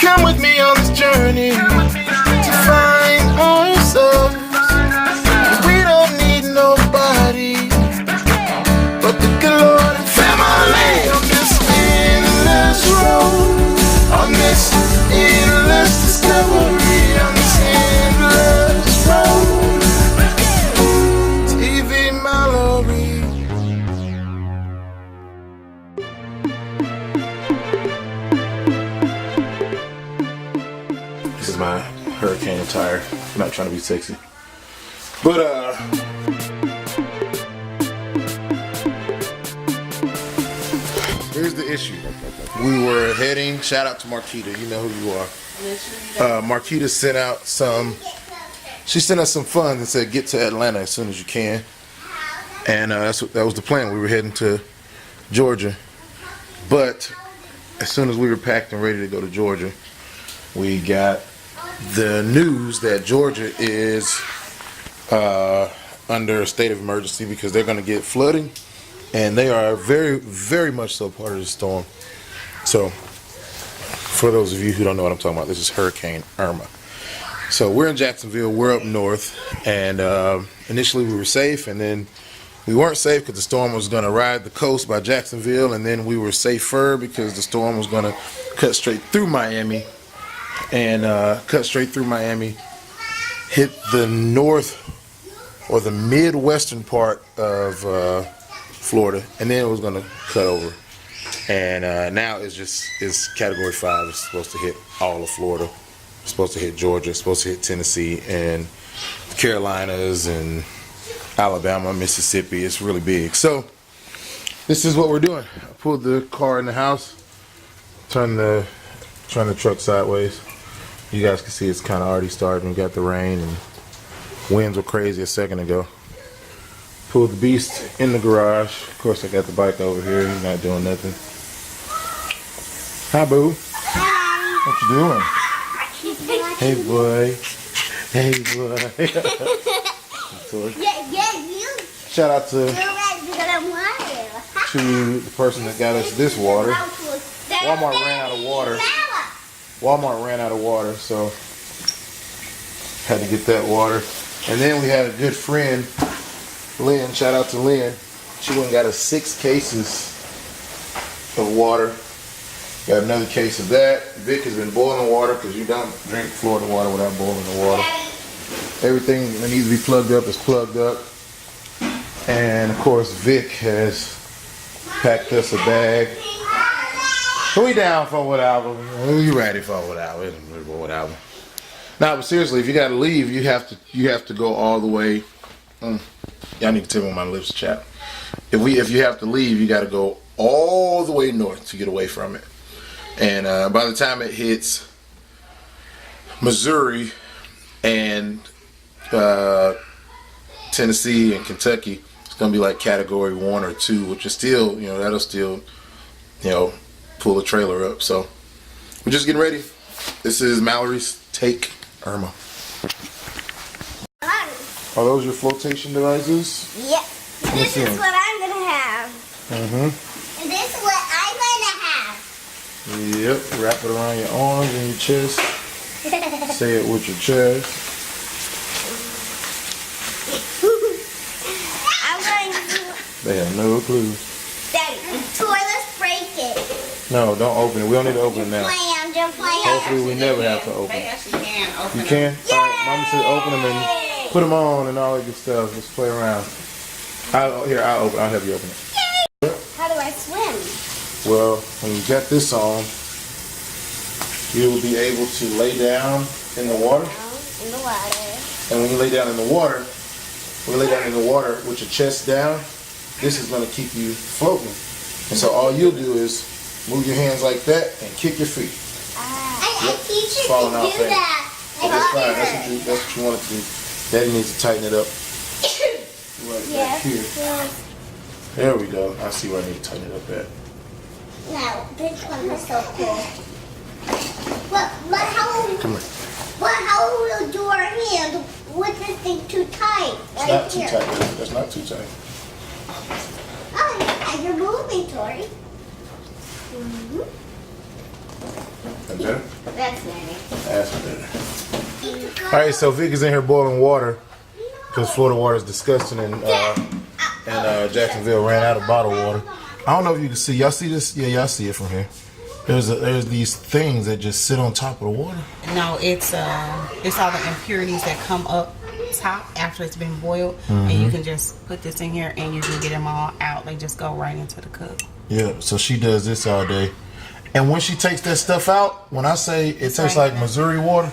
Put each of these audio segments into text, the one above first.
Come with me on this journey to find ourselves. We don't need nobody but the good Lord and family on this endless road, on this endless discovery, on this endless road. TV Mallory. This is my hurricane attire. I'm not trying to be sexy, but here's the issue. We were heading, shout out to Marquita, you know who you are. Marquita sent out she sent us some funds and said get to Atlanta as soon as you can. And that was the plan. We were heading to Georgia. But as soon as we were packed and ready to go to Georgia, we got the news that Georgia is under a state of emergency because they're going to get flooding. And they are very, very much so part of the storm. So, for those of you who don't know what I'm talking about, this is Hurricane Irma. So we're in Jacksonville, we're up north, and initially we were safe, and then we weren't safe because the storm was going to ride the coast by Jacksonville, and then we were safer because the storm was going to cut straight through Miami, and hit the north or the midwestern part of Florida, and then it was going to cut over. And now it's Category 5. It's supposed to hit all of Florida. It's supposed to hit Georgia. It's supposed to hit Tennessee and the Carolinas and Alabama, Mississippi. It's really big. So this is what we're doing. I pulled the car in the house, turned the truck sideways. You guys can see it's kind of already starting. We got the rain and winds were crazy a second ago. Pulled the beast in the garage. Of course, I got the bike over here. He's not doing nothing. Hi, boo. Hi. What you doing? Hey, boy. Hey, boy. Shout out to the person that got us this water. Walmart ran out of water, so had to get that water. And then we had a good friend, Lynn. Shout out to Lynn. She went and got us 6 cases of water. Got another case of that. Vic has been boiling water because you don't drink Florida water without boiling the water. Everything that needs to be plugged up is plugged up. And of course Vic has packed us a bag. So we down for what album? You ready for what album? Nah, but seriously, if you gotta leave, you have to go all the way. Y'all need to tell me when my lips chap. If you have to leave, you gotta go all the way north to get away from it. And by the time it hits Missouri and Tennessee and Kentucky, it's gonna be like Category 1 or 2, which is still, that'll still, pull a trailer up. So we're just getting ready. This is Mallory's Take Irma. Are those your flotation devices? Yep. This is what I'm gonna have. And this is what I'm gonna have. Yep. Wrap it around your arms and your chest. Say it with your chest. I'm going to. They have no clue. Daddy, let's break it. No, don't open it. We don't need to open it now. I'm just playing. Hopefully we never have to open it. Yes, you can open You them. can? Alright, Mama said open them and put them on and all that good stuff. Let's play around. I'll help you open it. How do I swim? Well, when you got this on, you will be able to lay down in the water. In the water. And when you lay down in the water, with your chest down, this is going to keep you floating. And so all you'll do is move your hands like that and kick your feet. I teach you Falling to off do there. that. That's fine. That's what you want to do. Daddy needs to tighten it up. Right back here. There we go. I see where I need to tighten it up at. Now, this one is so cool. But how will we do our hand with this thing too tight? It's not too tight. That's not too tight. Oh, you're moving, Tori. And better? That's better. That's better. All right, so Vic is in here boiling water because Florida water is disgusting, and Jacksonville ran out of bottled water. I don't know if you can see. Y'all see this? Yeah, y'all see it from here. There's these things that just sit on top of the water. No, it's all the impurities that come up top after it's been boiled, and you can just put this in here and you can get them all out. They just go right into the cup. Yeah, so she does this all day. And when she takes that stuff out, when I say it tastes like Missouri water,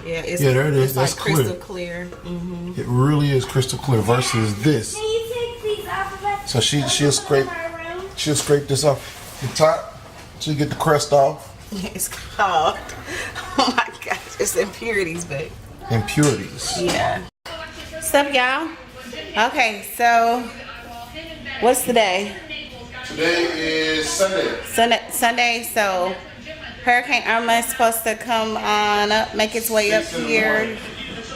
yeah, there it is. That's like crystal clear. It really is crystal clear versus this. Can you take these off of us? So she'll scrape this off the top. So you get the crust off. It's called, oh my gosh, it's impurities, but impurities. Yeah. What's up, y'all? Okay, so what's today? Today is Sunday. So Hurricane Irma is supposed to come on up, make its way up here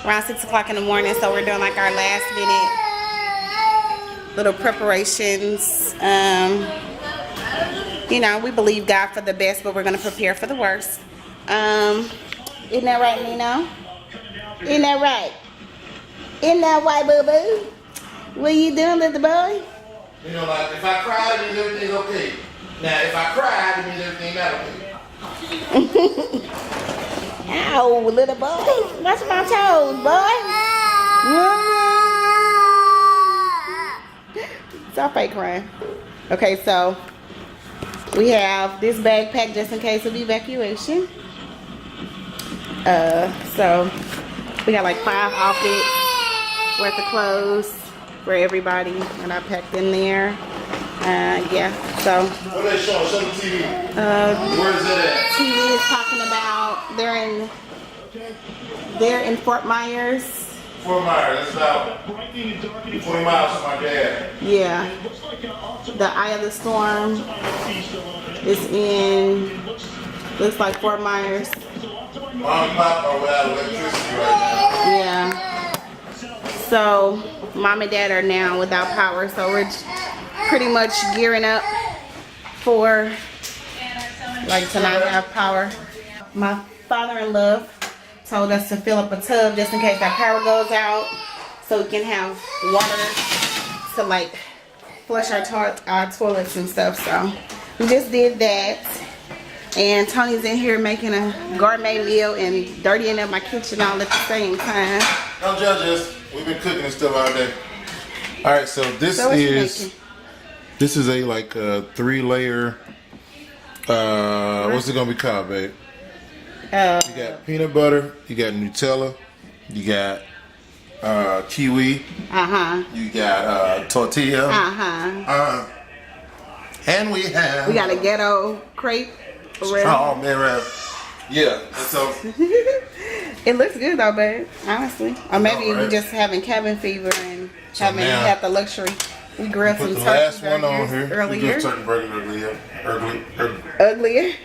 around 6 o'clock in the morning. So we're doing like our last minute little preparations. You know, we believe God for the best, but we're gonna prepare for the worst. Isn't that right, Nino? Isn't that right? Isn't that right, boo boo? What you doing, little boy? You know, like if I cry, it means everything's okay. Now, if I cry, it means everything's not okay. Ow, little boy. Watch my toes, boy. Stop fake crying. Okay, so we have this bag packed just in case of evacuation. So we got like 5 outfits worth of clothes for everybody, and I packed in there. Yeah, so what are they showing? Show the TV. Where is it at? TV is talking about they're in Fort Myers. Fort Myers, that's about 20 miles from my dad. Yeah. The eye of the storm is in, looks like Fort Myers. Mom and Pop are without electricity right now. Yeah. So Mom and Dad are now without power, so we're pretty much gearing up for like to not have power. My father-in-law told us to fill up a tub just in case our power goes out, so we can have water to like flush our toilets and stuff. So we just did that, and Tony's in here making a gourmet meal and dirtying up my kitchen all at the same time. Don't judge us. We've been cooking and stuff all day. All right, so this is a like a 3-layer. What's it gonna be called, babe? You got peanut butter, you got Nutella, you got kiwi, you got tortilla, and we got a ghetto crepe. Oh man, right. Yeah. So it looks good though, babe. Honestly, or maybe we just having cabin fever and haven't had the luxury. We grilled some turkey last one on here earlier. Turkey burger Uglier.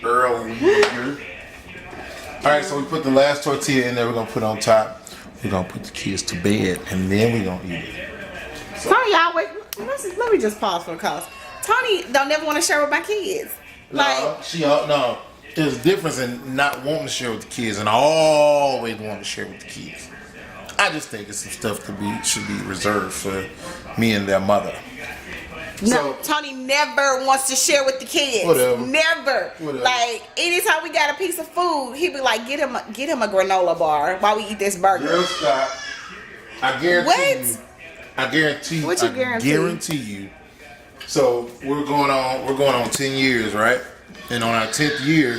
All right, so we put the last tortilla in there. We're gonna put on top. We're gonna put the kids to bed, and then we're gonna eat it. So, Tony always. Let me just pause for a cause. Tony don't never want to share with my kids. No, there's a difference in not wanting to share with the kids and always wanting to share with the kids. I just think it's some stuff should be reserved for me and their mother. No, so, Tony never wants to share with the kids. Whatever. Never. Like anytime we got a piece of food, he'd be like, "Get him a granola bar while we eat this burger." Girl, stop. I guarantee you. I guarantee. What you guarantee? I guarantee you. So we're going on 10 years, right? And on our 10th year,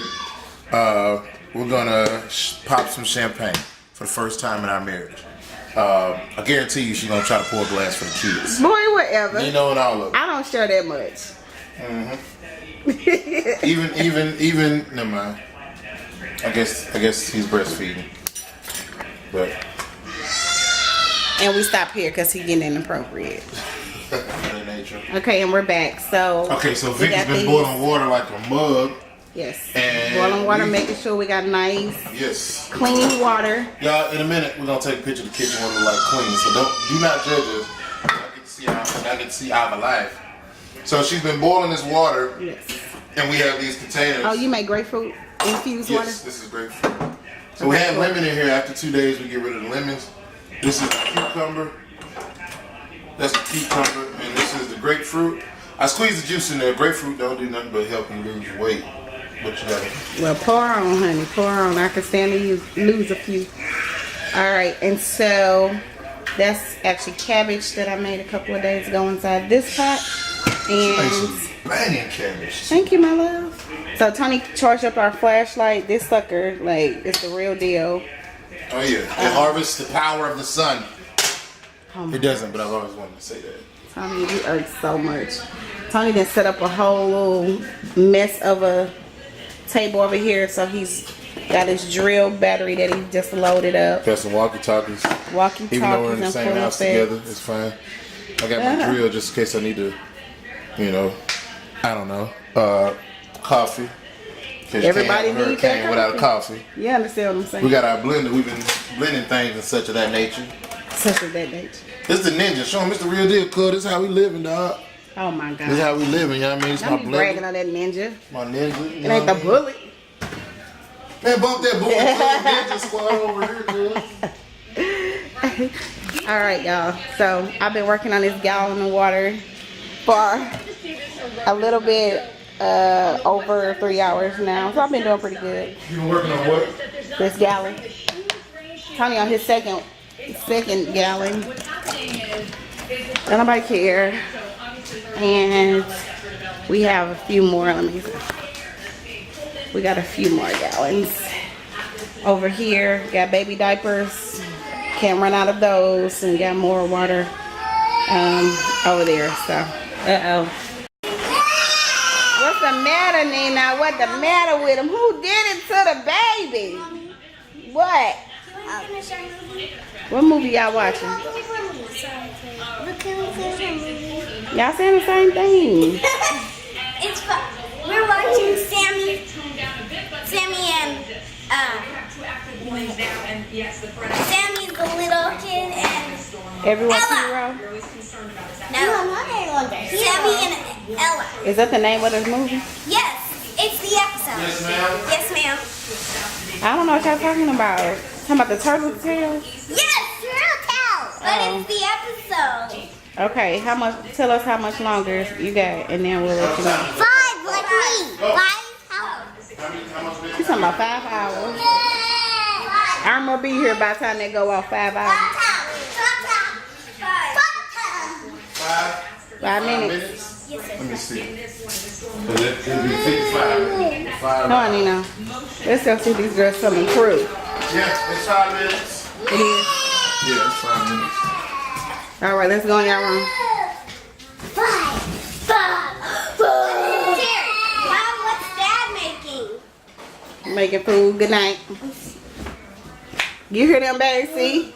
we're gonna pop some champagne for the first time in our marriage. I guarantee you she's gonna try to pour a glass for the kids. Boy, whatever. You know, and all of it. I don't share that much. even never mind. I guess he's breastfeeding. But and we stop here because he's getting inappropriate. Okay, and we're back. So Vicky's been boiling water like a mug. Yes. And boiling water, making sure we got nice, clean water. Y'all, in a minute we're gonna take a picture of the kitchen when it's like clean. So do not judge us. I get to see our life. So she's been boiling this water. Yes. And we have these containers. Oh, you make grapefruit? infused water? Yes, this is grapefruit. So we had lemon in here. After 2 days, we get rid of the lemons. This is the cucumber. That's the cucumber, and this is the grapefruit. I squeeze the juice in there. Grapefruit don't do nothing but help you lose weight. But you gotta. Well, pour on, honey. Pour on. I can stand to lose a few. All right, and so that's actually cabbage that I made a couple of days ago inside this pot. And banging cabbage. thank you, my love. So Tony charged up our flashlight. This sucker, like, it's the real deal. Oh yeah, it harvests the power of the sun. Oh, It doesn't, but I've always wanted to say that. Tony, you earn so much. Tony done set up a whole little mess of a table over here, so he's got his drill battery that he just loaded up. Got some walkie-talkies. Walkie-talkies, even though we're in the and same full house effect. together, it's fine. I got my drill just in case I need to, you know, I don't know, coffee. Everybody needs that hurricane without coffee. You understand what I'm saying? We got our blender. We've been blending things and such of that nature. Such as that nature. This the ninja. Show him it's the real deal, cuz. This is how we living, dog. Oh my God. This is how we living, you know what I mean? It's my Don't be bragging blender. on that ninja. My ninja. It ain't the bullet. Man, bump that bullet. Ninja squad over here, cuz. All right, y'all. So I've been working on this gallon of water for a little bit over 3 hours now. So I've been doing pretty good. You been working on what? This gallon. Tony on his second gallon. Don't nobody care. And we have a few more. Let me see. We got a few more gallons. Over here, got baby diapers. Can't run out of those. And got more water over there. So, What's the matter, Nina? What's the matter with him? Who did it to the baby? What? What movie y'all watching? Y'all saying the same thing. It's fun. We're watching Sammy and Sammy's the little kid and Everyone's Ella. Hero. No, not everyone's hero. Sammy and Ella. Is that the name of the movie? Yes, it's the episode. Yes, ma'am. Yes, ma'am. I don't know what y'all talking about. Talking about the turtle tails? Yes, Turtle Tales. But it's the episode. Okay, tell us how much longer you got, and then we'll let you know. 5, like me. 5 hours. She's talking about 5 hours. Irma will be here by the time they go off 5 hours. 5 minutes. Let me see. It'll be 55. Come on, Nina. Let's go see these girls coming through. Yeah, it's 5 minutes. It is. Yeah, it's 5 minutes. All right, let's go in your room. 5. Terry, what's Dad making? Making food. Good night. You hear them bags? See?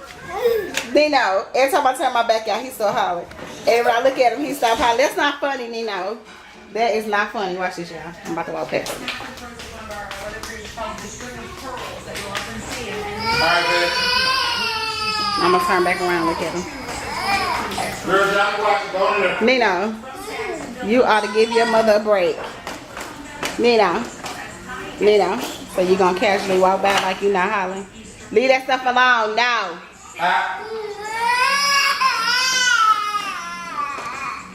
Nino, every time I turn my back out, he's so hollering. Every time I look at him, he stop hollering. That's not funny, Nino. That is not funny. Watch this, y'all. I'm about to walk past him. Alright, man. I'm gonna turn back around and look at him. Girls, y'all watch it. Go in there. Nino, you ought to give your mother a break. Nino, so you gonna casually walk by like you not hollering? Leave that stuff alone now.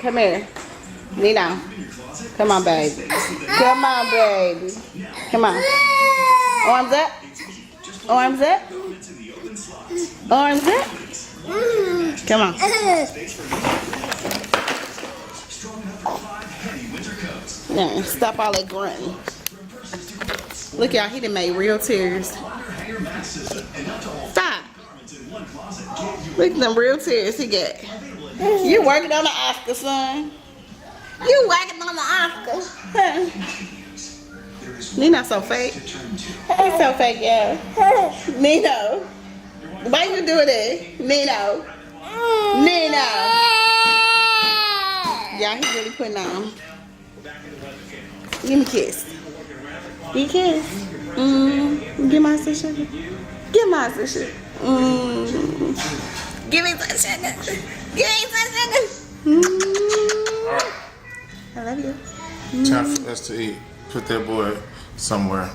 Come here. Nino. Come on, baby. Come on, baby. Come on. Arms up. Arms up. Arms up. Come on. Yeah, stop all that grunting. Look, y'all, he done made real tears. Stop. Look at them real tears he got. You working on the Oscar, son. You working on the Oscar. Huh? Nino so fake. He's so fake, yeah. Nino. Why you do that? Nino. Yeah, he really putting on. Give me a kiss. Give me a kiss. Give my sister. Give my sister. Give me some sugar. Give me some sugar. Alright. I love you. Time for us to eat. Put that boy somewhere.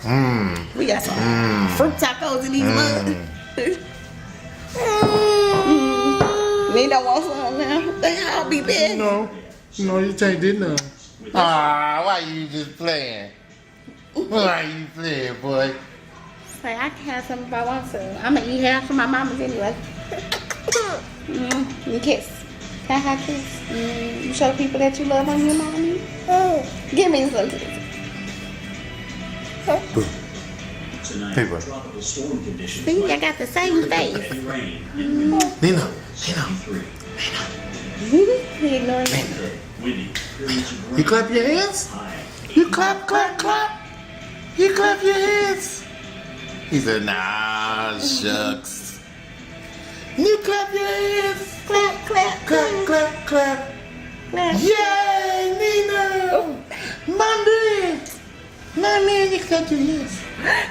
We got some fruit tacos in these mugs. Nino wants some now. I'll be back. No, you can't do none. Ah, why you just playing? Why you playing, boy? Say, I can have some if I want to. I'm gonna eat half of my mama's anyway. You kiss. Can I have a kiss? You show people that you love on your mommy? Give me some kiss. Hey, boy. See, I got the same face. Nino. He ignoring me. You clap your hands? You clap. You clap your hands. He said, nah, shucks. You clap your hands. Clap. Clap. Yay, Nino. My man, you clap your hands.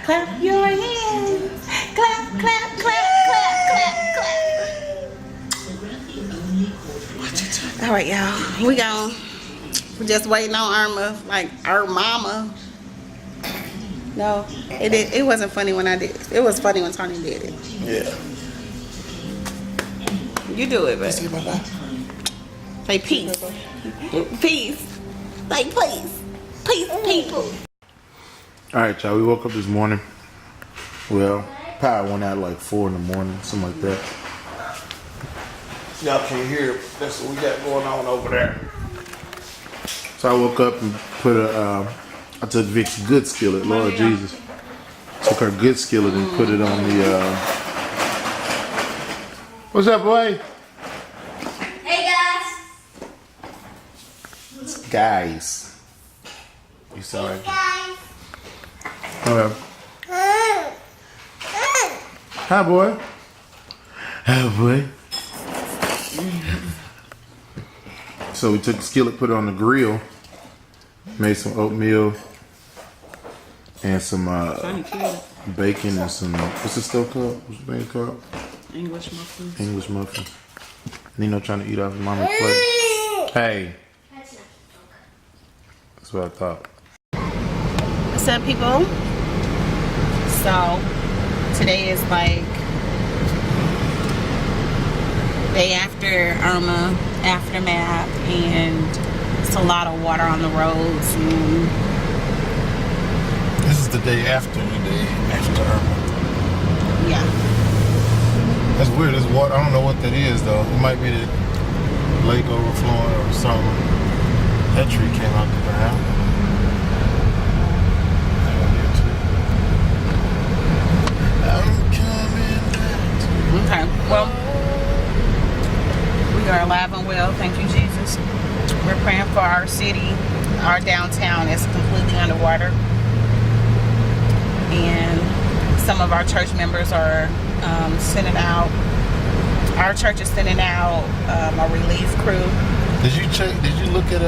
Clap your hands. Clap. All right, y'all. We gone. We're just waiting on Irma, like our mama. No, it wasn't funny when I did it. It was funny when Tony did it. Yeah. You do it, Say but bye-bye. say peace. Peace. Like peace. Peace, people. All right, y'all. We woke up this morning. Well, power went out like 4 in the morning, something like that. Y'all can't hear it. That's what we got going on over there. So I woke up and put I took Vic's good skillet, Lord Jesus. Took her good skillet and put it on the, what's up, boy? Hey guys. Guys. You sorry? Guys. Okay. Hi, boy. Hi, boy. So we took the skillet, put it on the grill, made some oatmeal and some bacon and some, what's this stuff called? What's the thing called? English muffins. English muffins. Nino trying to eat off his mama's plate. Hey. That's what I thought. What's up, people? So today is like day after Irma aftermath, and it's a lot of water on the roads. And This is the day after Irma. yeah, That's weird. There's water. I don't know what that is though. It might be the lake overflowing or something. That tree came out the ground. I'm coming back. okay. Well, we are alive and well. Thank you, Jesus. We're praying for our city. Our downtown is completely underwater, and some of our church members are sending out. Our church is sending out a relief crew. Did you check? Did you look at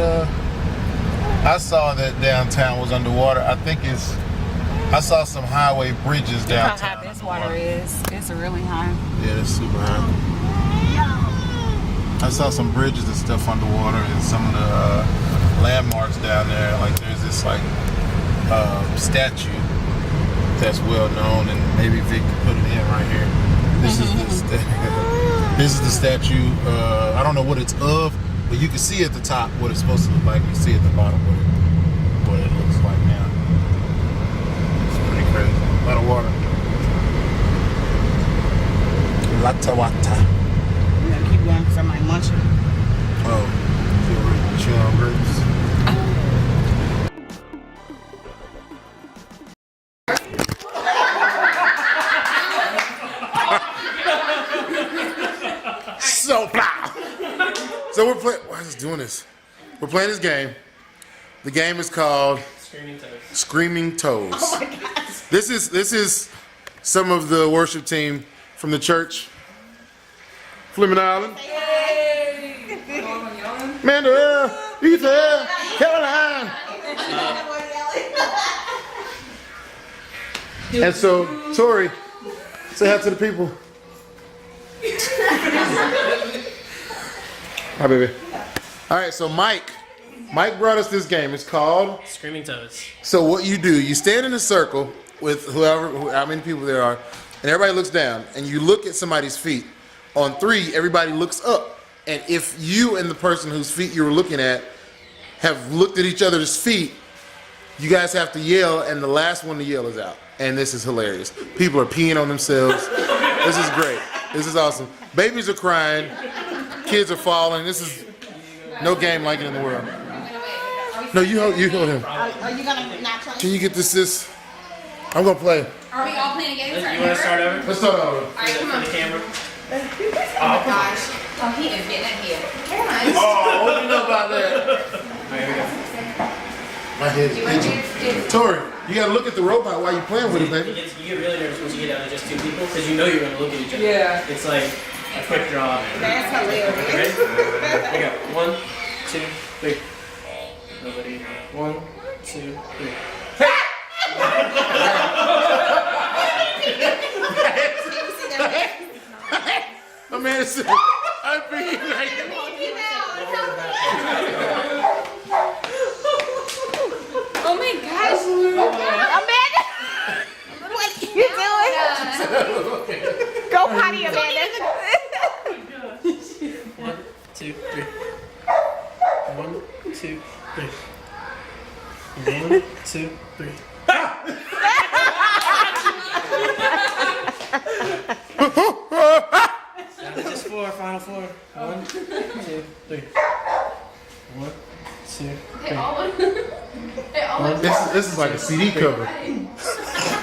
I saw that downtown was underwater. I saw some highway bridges Look how downtown. high this water is. It's really high. Yeah, it's super high. I saw some bridges and stuff underwater and some of the landmarks down there. Like there's this like statue that's well known, and maybe Vic can put it in right here. This is this is the statue. I don't know what it's of, but you can see at the top what it's supposed to look like. You see at the bottom what it looks like now. It's pretty crazy. A lot of water. Lata wata. I'm gonna keep going because I might munch it. Oh, chill on grapes. So loud. So we're playing. Why is this doing this? We're playing this game. The game is called Screaming Toes. Oh my God. This is some of the worship team from the church. Fleming Island. Amanda, Ethan, Caroline. And so, Tori, say hi to the people. Hi, baby. All right, so Mike Mike brought us this game. It's called Screaming Toads. So what you do, you stand in a circle with how many people there are, and everybody looks down, and you look at somebody's feet. On 3, everybody looks up, and if you and the person whose feet you were looking at have looked at each other's feet, you guys have to yell, and the last one to yell is out. And this is hilarious. People are peeing on themselves. This is great. This is awesome. Babies are crying. Kids are falling. This is no game like it in the world. No, you hold him. Are you gonna not try? Can you get this? I'm gonna play. Are we all playing again? You want to start over? Let's start over. Alright, come For on. the camera. Oh my gosh. Oh, he is getting it here. Come on. Oh, what do you know about that? Alright, here we go. My head's You want to itching. Tori, you gotta look at the robot while you're playing with it, baby. You get really nervous once you get down to just 2 people because you know you're going to look at each other. Yeah. It's like a quick draw. That's hilarious. Ready? Here we go. 1, 2, 3. Nobody. 1, 2, 3. My man said, I'm being like, Oh my gosh. Amanda, what you doing? Go potty, Amanda. 1, 2, 3. 1, 2, 3. 1, 2, 3. Down to just 4, final 4. 1, 2, 3. 1, 2, 3. this is like a CD cover.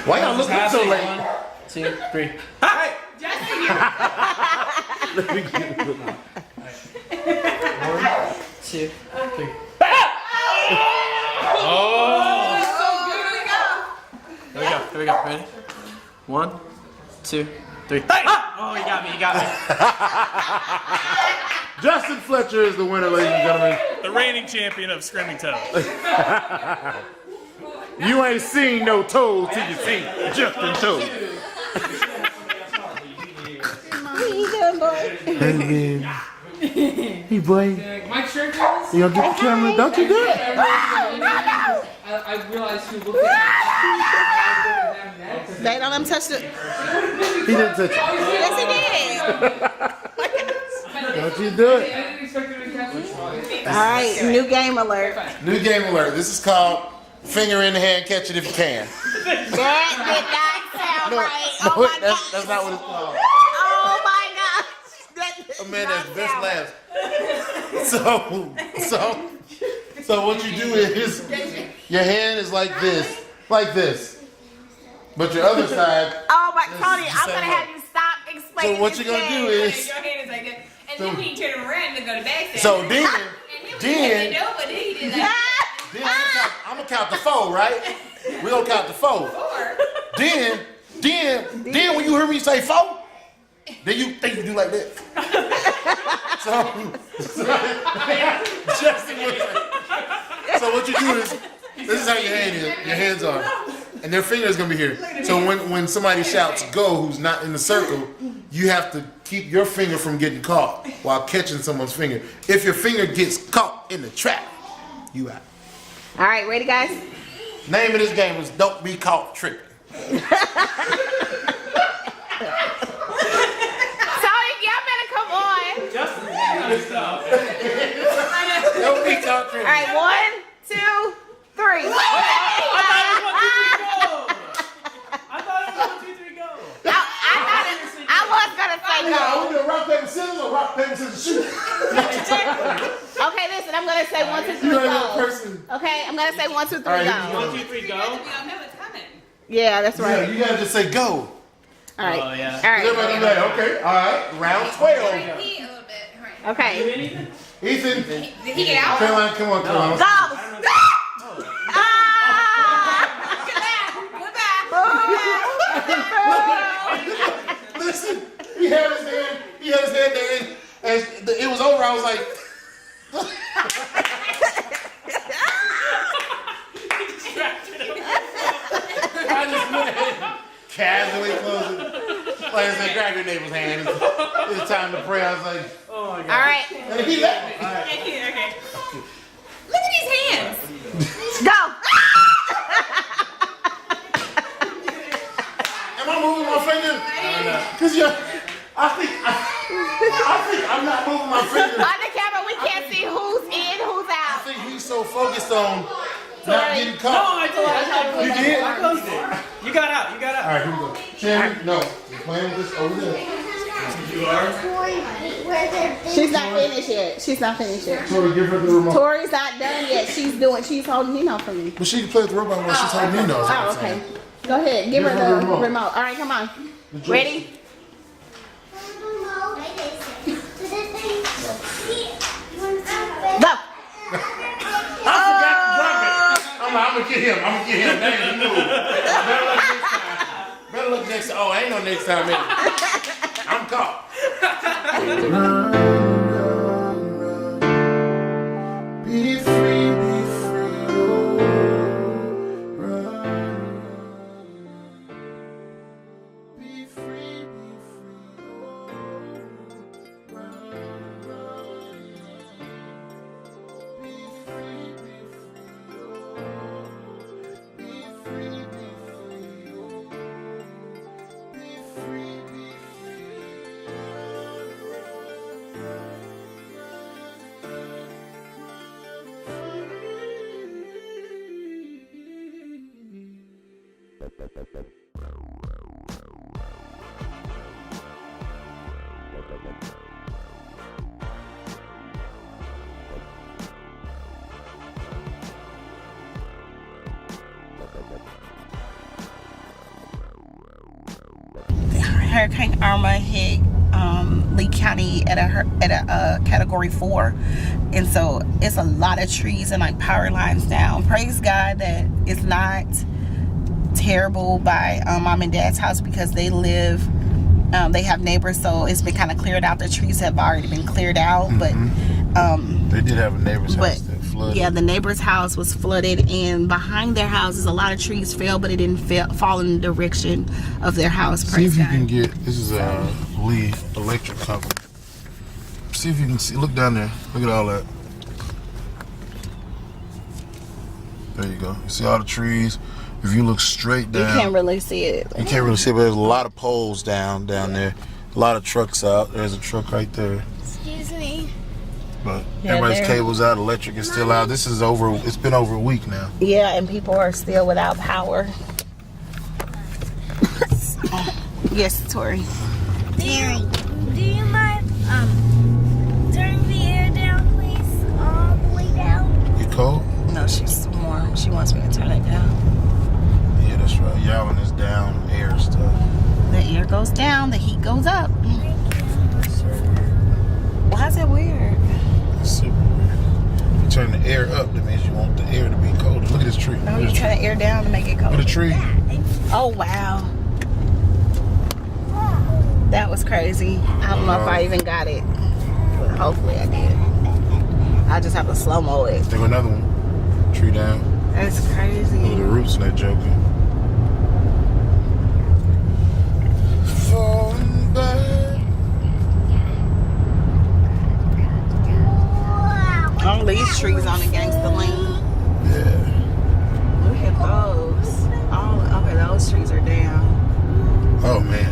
Why y'all looking so late? 1, 2, 3. Let me get it. 1, 2, 3. Here we go. Ready? 1, 2, 3. Hey! Oh, you got me. Justin Fletcher is the winner, ladies and gentlemen. The reigning champion of Screaming Toads. You ain't seen no toes till you see Justin Toes. Hey boy, My shirt goes. you gonna get the camera? Don't you do it? I realized who looked at me. They don't let him touch the. He didn't touch it. Yes, he did. Don't you do I it? didn't expect him to catch it. All right, new game alert. New game alert. This is called finger in the hand, catch it if you can. That did not sound right. No, Oh my that's god. not what it's called. Oh my gosh. That did Amanda's not best sound laughs. So what you do is your hand is like this, but your other side. Oh my, Tony, This is I'm the gonna same have you stop explaining. So what this you gonna game. do is Your hand is like that. And then when you turn around and go to back so then then nobody he did like I'm gonna count to 4, right? We're gonna count to 4. 4. Then when you hear me say 4, then you think you do like that. So what you do is, this is how your hands are. And their finger's gonna be here. So when somebody shouts go who's not in the circle, you have to keep your finger from getting caught while catching someone's finger. If your finger gets caught in the trap, you out. All right, ready, guys? Name of this game is Don't Be Caught Tripping. Tony, y'all better come on. Don't be caught All tripping. right, 1, 2, 3. I was gonna say Are we go. doing rock, paper, scissors or rock, paper, scissors, shoot? Okay, listen, I'm gonna say 1, 2, 3, You ain't no go. person. Okay, I'm gonna say 1, 2, 3, All right, go. 1, 2, 3, go. We all know it's coming. Yeah, that's Yeah, right. you gotta just say go. All right. Oh, yeah. All right. Everybody be like, okay, all right, round 12. Repeat a little bit. All right. Okay. Ethan, Did he get out? Caroline, come on, come on. Go. Ah! Listen, he had his hand there, and as it was over, I was like, I just went ahead and casually closed it. Like I said, grab your neighbor's hand. It's time to pray. I was like, Oh, my God. All right. and he left me. Okay. Look at his Go. Am I moving my finger? Cause I think I'm not moving my finger. On the camera, we can't see who's in, who's I out. think he's so focused on not getting No, caught. I did. You did? I closed it. You got out. You got out. All right, here we go. Shannon, no, we're playing with this over there. You are? She's not finished yet. She's not finished yet. Tori, give her the remote. Tori's not done yet. She's holding Nino for me. But she can play with the robot while she's holding Nino. Oh, okay. Go ahead. Give her the remote. All right, come on. Ready? Go. I forgot to drop it. I'm gonna get him. That ain't you. Better look next time. Oh, ain't no next time, man. I'm caught. Be free, oh, run. Be free, oh, run. Be free, Hurricane Irma hit Lee County at a category 4, and so it's a lot of trees and like power lines down. Praise God that it's not terrible by mom and dad's house, because they live they have neighbors, so it's been kind of cleared out. The trees have already been cleared out, but they did have a neighbor's house that flooded. Yeah, the neighbor's house was flooded, and behind their houses a lot of trees fell, but it didn't fall in the direction of their house. See if you can get, this is a Lee Electric Company. See if you can see, look down there, look at all that. There you go. You see all the trees? If you look straight down, you can't really see it. You can't really see it, but there's a lot of poles down there. A lot of trucks out. There's a truck right there. Excuse me. But everybody's cables out, electric is still out. This is over, it's been over a week now. Yeah, and people are still without power. Yes, Tori. Terry, do you mind turning the air down, please? All the way down. You cold? No, she's warm. She wants me to turn it down. Yeah, that's right. Y'all when it's down, air stuff. The air goes down, the heat goes up. Why is it weird? It's super weird. You turn the air up, that means you want the air to be colder. Look at this tree. No, you turn the air down to make it cold. Look at the tree. Oh, wow. That was crazy. I don't know if I even got it, but hopefully I did. I just have to slow-mo it. There go another one. Tree down. That's Look at crazy. the roots in that joker. Falling back. All these trees on the gangster lane. Yeah. Look at those. Okay, those trees are down. Oh, man.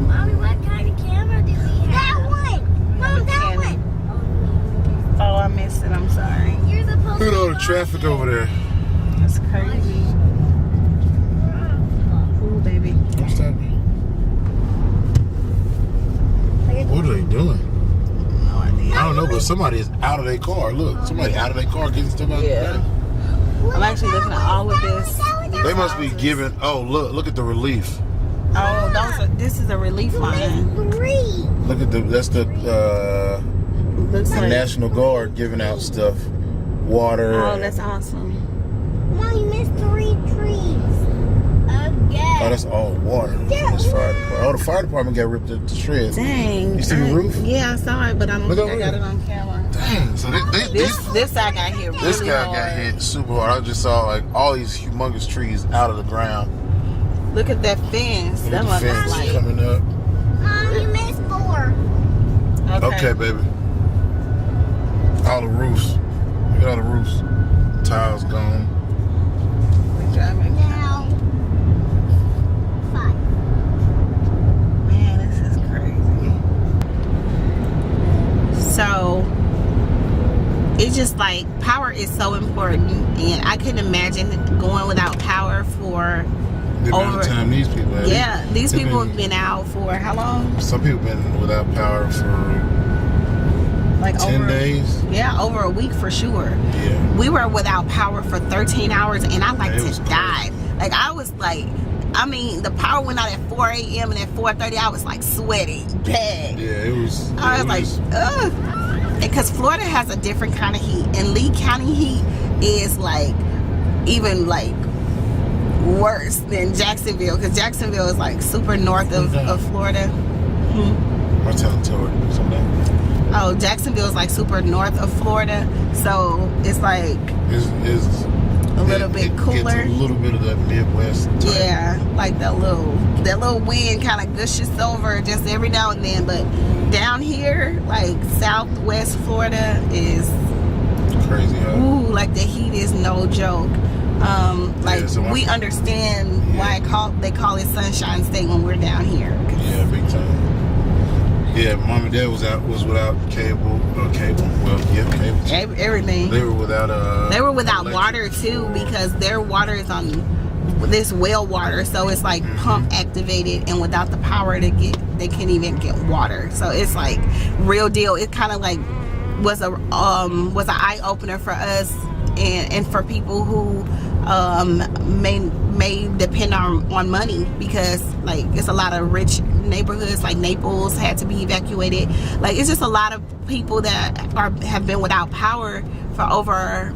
Mommy, what kind of camera do we have? That one! Mom, that one! Oh, I missed it. I'm sorry. You're supposed Look at all the traffic over there. That's crazy. Ooh, baby. What's that? What are they doing? No idea. I don't know, but somebody is out of their car. Look, somebody out of their car getting stuff out of their car. I'm actually looking at all of this. They must be giving. Oh, look at the relief. Oh, this is a relief line. Look at that's the Looks like. National Guard giving out stuff, water. Oh, that's awesome. Mom, you missed 3 trees. Again. Oh, that's all water. This fire department. Oh, the fire department got ripped to shreds. Dang. You see the roof? Yeah, I saw it, but I don't Look think I over got there. it on camera. Dang. So This guy got hit really this guy hard. got hit super hard. I just saw like all these humongous trees out of the ground. Look at that fence. Look That at the one fence was like. coming up. Mom, you missed 4. Okay, baby. All the roofs. Look at all the roofs. Tiles gone. Now, 5. Man, this is crazy. So, it's just like, power is so important, and I couldn't imagine going without power for The amount of time these people have. Yeah, these people have been out for how long? Some people have been without power for Like 10 days. Yeah, over a week for sure. Yeah. We were without power for 13 hours, and I like It to was die. Like, I was like, I mean, the power went out at 4 a.m. and at 4:30 I was like sweaty bad. Yeah, it was. I was like, ugh. Because Florida has a different kind of heat, and Lee County heat is like even like worse than Jacksonville, because Jacksonville is like super north of Florida. I'm telling something. Oh, Jacksonville is like super north of Florida, so it's like It's a little bit cooler. Gets a little bit of that Midwest type. Yeah, like that little wind kind of gushes over just every now and then. But down here, like Southwest Florida, is crazy. Huh? ooh, like the heat is no joke. Like Yeah, so we understand why they call it Sunshine State when we're down here. Yeah, big time. Yeah, mom and dad was without cable. Well, yeah, cable. Everything. They were without electric water too, because their water is on this well water, so it's like pump activated, and without the power they can't even get water. So it's like real deal. It kind of like was an eye opener for us and for people who may depend on money, because like it's a lot of rich neighborhoods, like Naples had to be evacuated. Like it's just a lot of people that have been without power for over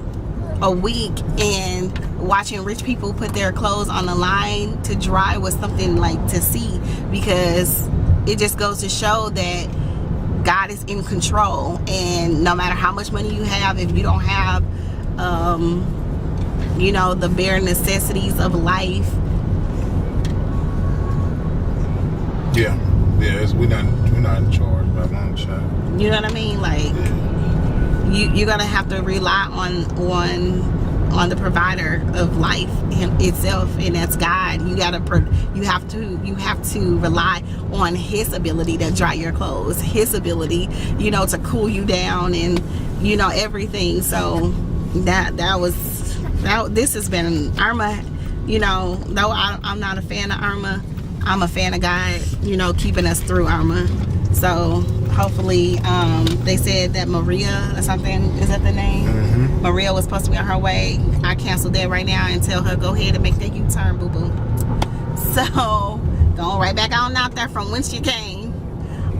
a week, and watching rich people put their clothes on the line to dry was something like to see, because it just goes to show that God is in control, and no matter how much money you have, if you don't have you know, the bare necessities of life. Yeah, we're not in charge by a long shot. You know what I mean? Like you're gonna have to rely on the provider of life itself, and that's God. You have to rely on His ability to dry your clothes, His ability, you know, to cool you down, and you know everything. So this has been Irma. You know, though I'm not a fan of Irma, I'm a fan of God, you know, keeping us through Irma. So hopefully, they said that Maria or something, is that the name? Mm-hmm. Maria was supposed to be on her way. I canceled that right now and tell her go ahead and make that U-turn, boo-boo. So going right back on out there from whence you came.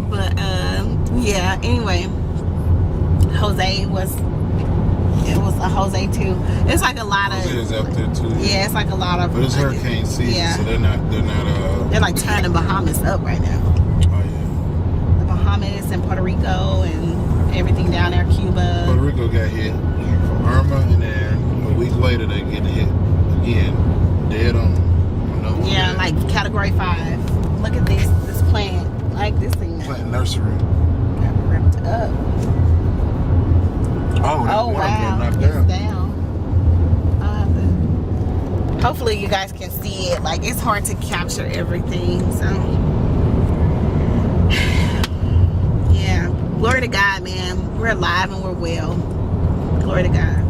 But yeah, anyway, it was a Jose too. It's like a lot of. Jose's out there too. Yeah, it's like a lot of. But it's hurricane season, yeah. so they're not. They're like turning the Bahamas up right now. Oh yeah. The Bahamas and Puerto Rico and everything down there, Cuba. Puerto Rico got hit from Irma, and then a week later they get hit again, dead on. Yeah, like Category 5. Look at this plant. Like this thing. Plant nursery. Got ripped up. Oh wow, it's down. Hopefully you guys can see it. Like it's hard to capture everything, so yeah, glory to God, man. We're alive and we're well. Glory to God.